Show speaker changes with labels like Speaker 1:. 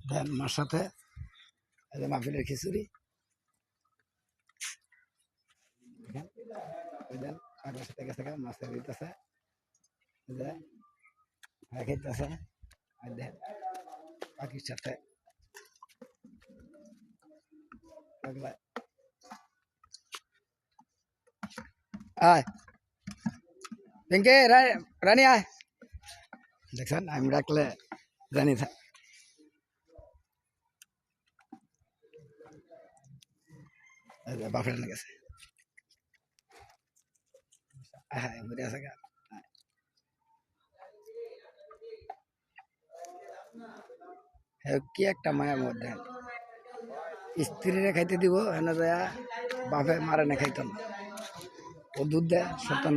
Speaker 1: দেন মার সাথে এই যে মাহফিলের খিচুড়ি দেন কাকার সাথে গেছে মাছের দিতেছে খাইতেছে আর দেন পাখির সাথে আয় পিঙ্কি রানী আয় দেখছেন আমি ডাকলে রানী বাপের গেছে হ্যাঁ ঘুরে আছে গা কি একটা মায়ের মধ্যে স্ত্রীরে খাইতে দিব হেন বাপে মারে না খাইতো না ও দুধ দেয় সন্তান